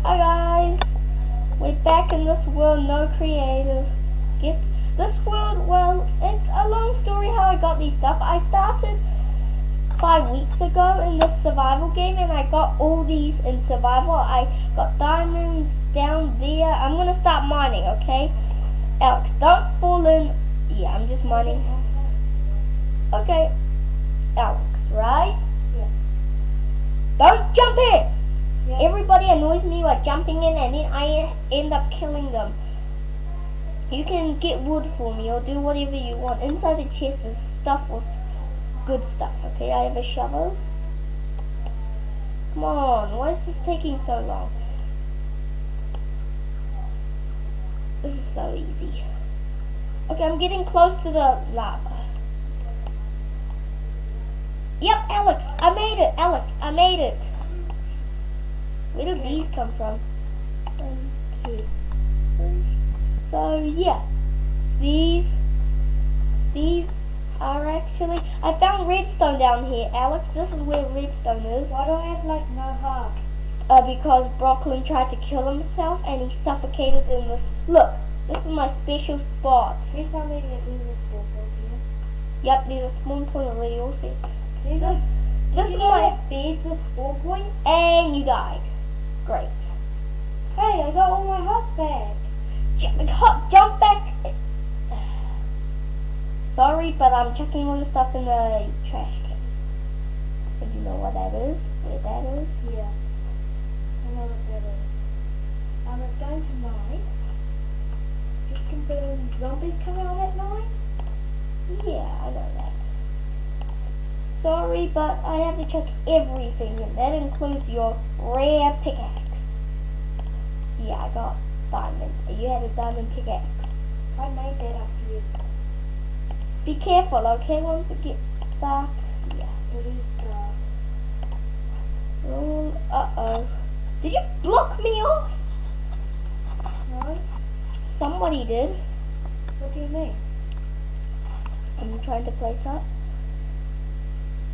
Hi guys, we're back in this world, no creative. Guess this world, well, it's a long story how I got these stuff. I started 5 weeks ago in this survival game and I got all these in survival. I got diamonds down there. I'm gonna start mining, okay? Alex, don't fall in. Yeah, I'm just mining. Okay, Alex, right? Yeah. Don't jump in! Yeah. Everybody annoys me by jumping in and then I end up killing them. You can get wood for me or do whatever you want. Inside the chest is stuff with good stuff, okay? I have a shovel. Come on, why is this taking so long? This is so easy. Okay, I'm getting close to the lava. Yep, Alex, I made it. Alex, I made it. Where did these come from? 1, 2, 3. So yeah, these are actually. I found redstone down here, Alex. This is where redstone is. Why do I have like no hearts? Because Brooklyn tried to kill himself and he suffocated in this. Look, this is my special spot. Please tell me that there's a spawn point here. Yep, there's a spawn point already. You'll see. This is you my. have beds as spawn points? And you died. Great. Hey, I got all my hearts back. Jump back. Sorry, but I'm checking all the stuff in the trash can. If you know what that is, where that is. Yeah. I know what that is. I was going to mine. Just confirm zombies come out at night? Yeah, I know that. Sorry, but I have to check everything, and that includes your rare pickaxe. Yeah, I got diamond. You had a diamond pickaxe. I made that up here. Be careful, okay? Once it gets dark. Yeah. It is dark. Oh, uh-oh. Did you block me off? No? Somebody did. What do you mean? I'm trying to place up.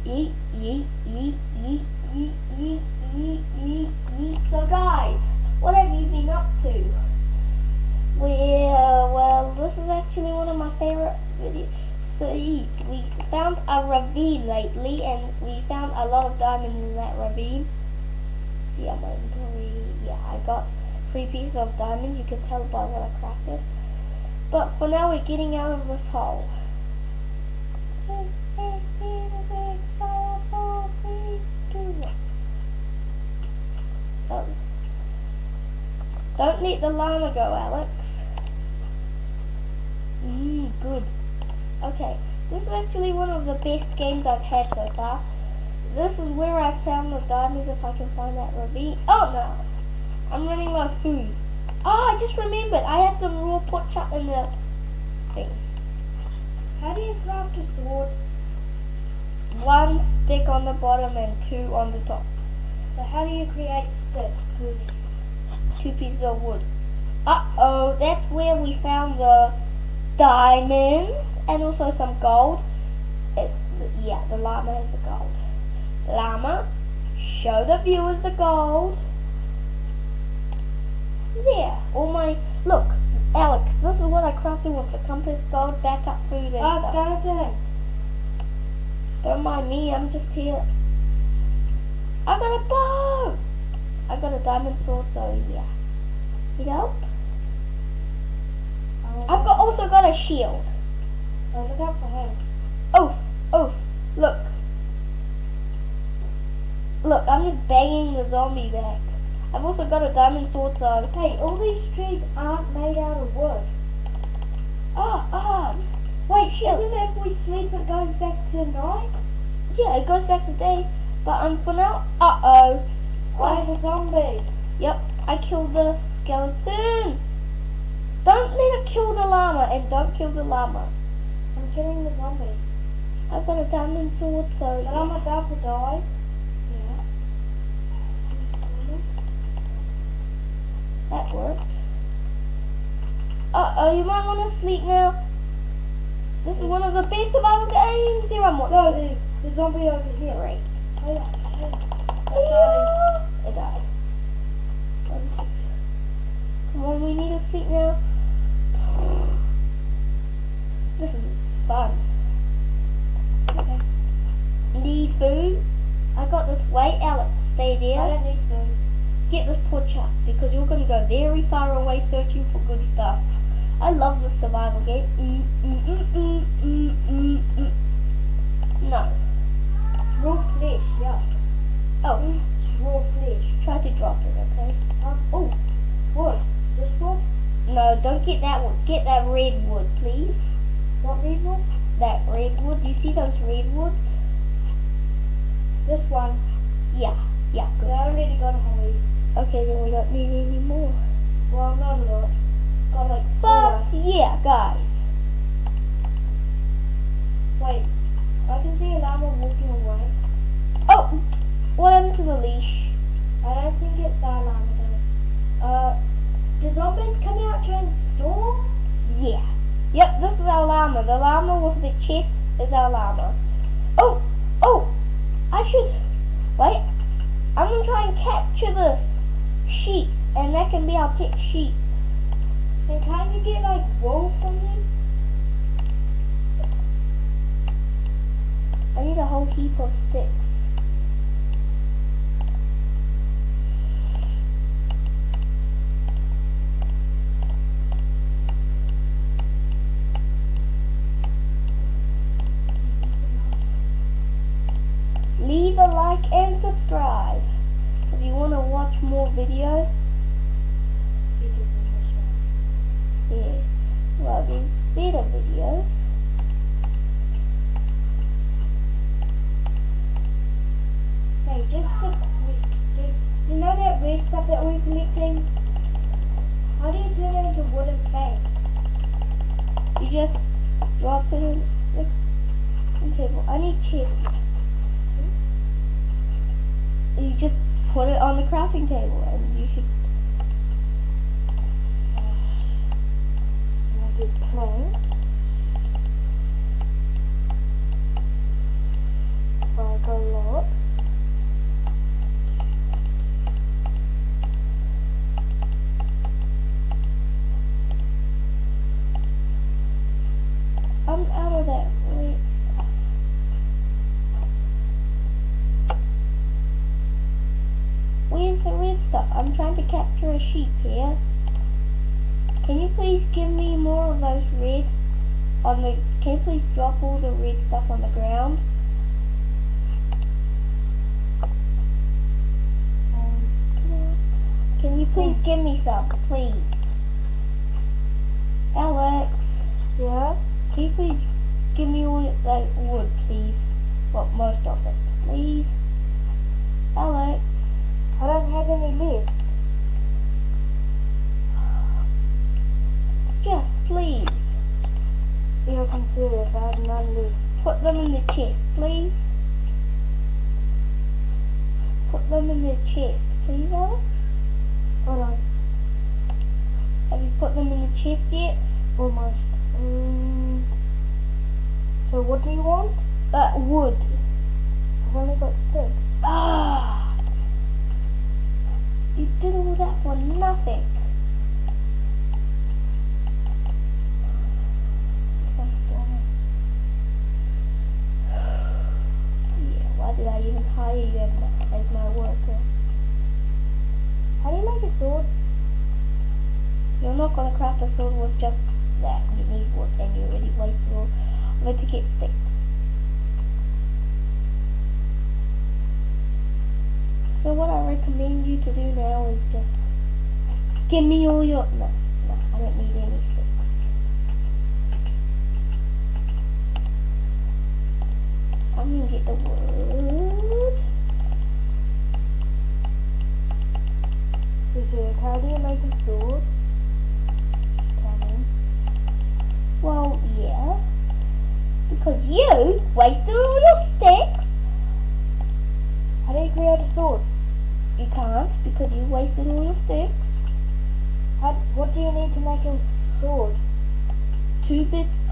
Yeet, yeet, yeet, yeet, yeet, yeet, yeet, yeet, yeet. So guys, what have you been up to? Well, this is actually one of my favorite videos. So we found a ravine lately and we found a lot of diamonds in that ravine. Yeah, my inventory. Yeah, I got 3 pieces of diamonds. You can tell by what I crafted. But for now, we're getting out of this hole. Oh. Don't let the llama go, Alex. Good. Okay, this is actually one of the best games I've had so far. This is where I found the diamonds, if I can find that ravine. Oh no! I'm running low of food. Oh, I just remembered. I had some raw pork chop in the thing. How do you craft a sword? 1 stick on the bottom and 2 on the top. So how do you create sticks? 2 pieces of wood. Uh-oh, that's where we found the diamonds and also some gold. Yeah, the llama has the gold. Llama, show the viewers the gold. There, all my, look, Alex, this is what I crafted with the compass, gold, backup food and stuff. Skeleton. Don't mind me, I'm just here. I got a bow! I got a diamond sword, so yeah. Need help? I've also got a shield. Oh, look out for him. Oof, look. Look, I'm just banging the zombie back. I've also got a diamond sword, so... Hey, all these trees aren't made out of wood. Wait, shield. Isn't it if we sleep it goes back to night? Yeah, it goes back to day. But for now, uh-oh. I have a zombie. Yep, I killed the skeleton. Don't let it kill the llama, and don't kill the llama. I'm killing the zombie. I've got a diamond sword, so But yeah. I'm about to die. Yeah. That worked. Uh-oh, you might want to sleep now. This is one of the best survival games. Here, I'm watching. No, the zombie over here. Great. Oh, yeah. Yeah. It died. 1, Come on, we need to sleep now. This is fun. Okay. Need food? I got this. Wait, Alex, stay there. I don't need food. Get this porch up because you're going to go very far away searching for good stuff. I love the survival game. No. Raw flesh, yeah. Oh, It's raw flesh. try to drop it, okay? Oh, wood. Is this wood? No, don't get that wood. Get that red wood, please. What red wood? That red wood. You see those redwoods? This one. Yeah, good. I already got a whole heap. Okay, then we don't need any more. Well, not a lot. It's got like But, 4. yeah, guys. Wait, I can see a llama walking away. Oh, what happened to the leash? I don't think it's our llama though. Do zombies come out during storms? Yeah. Yep, this is our llama. The llama with the chest is our llama. Oh, I should... Wait. I'm going to try and capture this sheep. And that can be our pet sheep. And can't you get like wool from them? I need a whole heap of sticks. Leave a like and subscribe if you want to watch more videos. Yeah, well, these better videos. Hey, just a question. You know that red stuff that we're collecting? How do you turn it into wooden planks? You just drop it in the table. I need chest. You just put it on the crafting table and you should... Get planks. Like a lot. I'm out of that red stuff. Where's the red stuff? I'm trying to capture a sheep here. Can you please give me more of those red on the... Can you please drop all the red stuff on the ground? Can you please give me some, please? Alex, Yeah? can you please give me all that wood, please? Well, most of it, please. Alex, I don't have any left. just please. Yeah, I'm serious. I have none left. Put them in the chest, please. Put them in the chest, please, Alex. Hold on. Have you put them in the chest yet? Almost. So what do you want? Wood. I've only got sticks. Ah! You did all that for nothing. This one's sore. Yeah, why did I even hire you as my worker? How do you make a sword? You're not gonna craft a sword with just that. You need wood, and you already wasted all of it to get sticks. So what I recommend you to do now is just give me all your... No, I don't need any sticks. I'm gonna get the wood. So how do you make a sword? Tell me. Well, yeah. Because you wasted all your sticks. How do you create a sword? You can't because you wasted all your sticks. What do you need to make a sword? 2 bits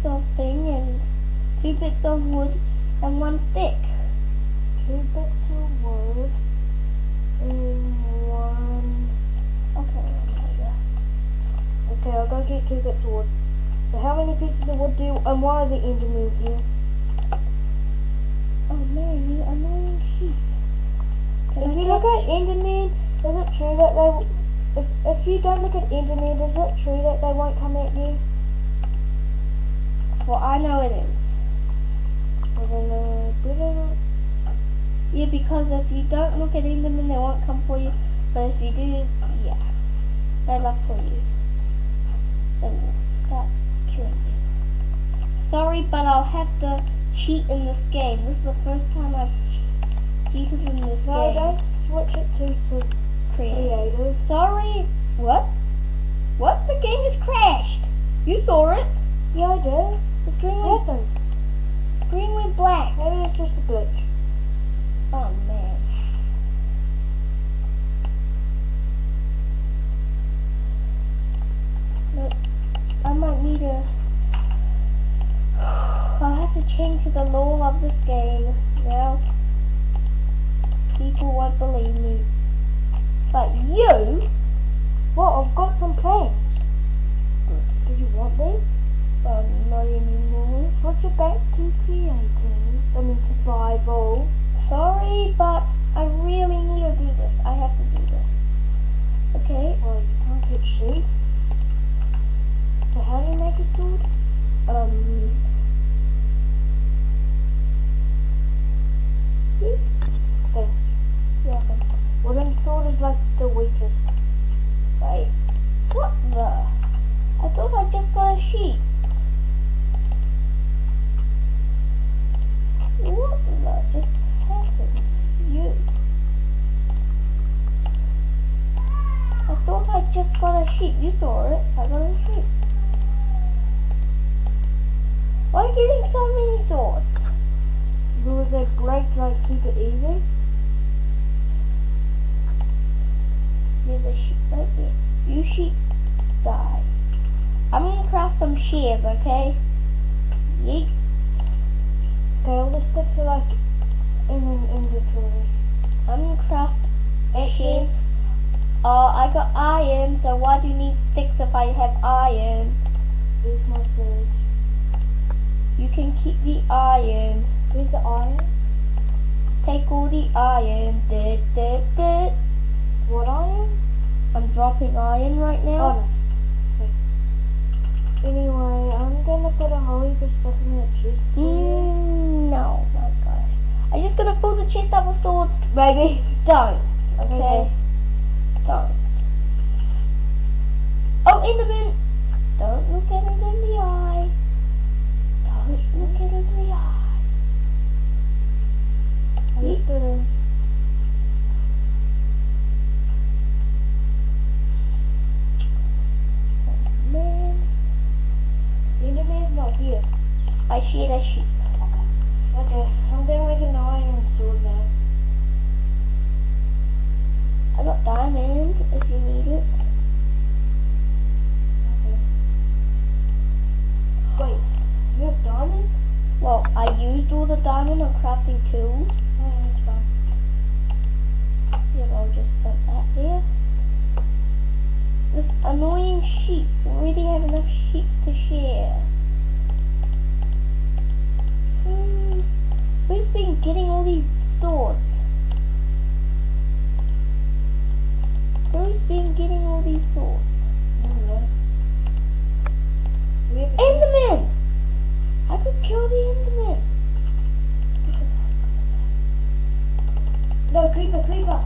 of thing and 2 bits of wood and 1 stick. 2 bits of wood get 2 bits of wood. So how many pieces of wood do you, and why are the Endermen here? Oh man, you annoying sheep. If you look at Endermen, is it true that if you don't look at Endermen, is it true that they won't come at you? Well, I know it is. Well then, better not. Yeah, because if you don't look at Enderman, they won't come for you. But if you do, yeah, bad luck for you. They will start killing you. Sorry, but I'll have to cheat in this game. This is the first time I've cheated in this No, game. don't switch it to some creators. Sorry. What? What? The game just crashed. You saw it. Yeah, I did. The screen What went, happened? the screen went black. Maybe it's just a glitch. Oh man. But I might need a... I'll have to change the law of this game. Now people won't believe me. But you... Well, I've got some plans. Did you want them? Not anymore. Switch it back to creating. I mean survival. Sorry, but I really need to do this. I have to do this. Okay? Well, you can't get sheep. So how do you make a sword? Thanks. You're welcome. Wooden sword is like the weakest. Right. What the? I thought I just got a sheep. What the just happened? You. I thought I just got a sheep. You saw it. I got a sheep. Why are you getting so many swords? Because they break like super easy. There's a sheep right there. You sheep die. I'm gonna craft some shears, okay? Yeet. Okay, all the sticks are like in an inventory. I'm gonna craft shears. Actually, I got iron, so why do you need sticks if I have iron? here's my swords. You can keep the iron. Here's the iron. Take all the iron. What iron? I'm dropping iron right Oh now. no. Okay. Anyway, I'm gonna put a whole heap of stuff in that chest. No, my gosh. I'm just gonna fill the chest up with swords, baby. Don't. Okay? Okay. Don't. Oh, Enderman! Don't look at it in the eye. Don't look at it in the eye. I just gonna. Man, Enderman's not here. I sheared a sheep. Okay, I'm gonna make an iron sword now. I got diamond if you need it. Okay. Wait, you have diamond? Well, I used all the diamond on crafting tools. Oh, that's fine. Yeah, I'll just put that there. This annoying sheep. We already have enough sheep to share. Who's been getting all these swords? Who's been getting all these swords? I don't know. We have Enderman! I could kill the Enderman. No, creeper, creeper!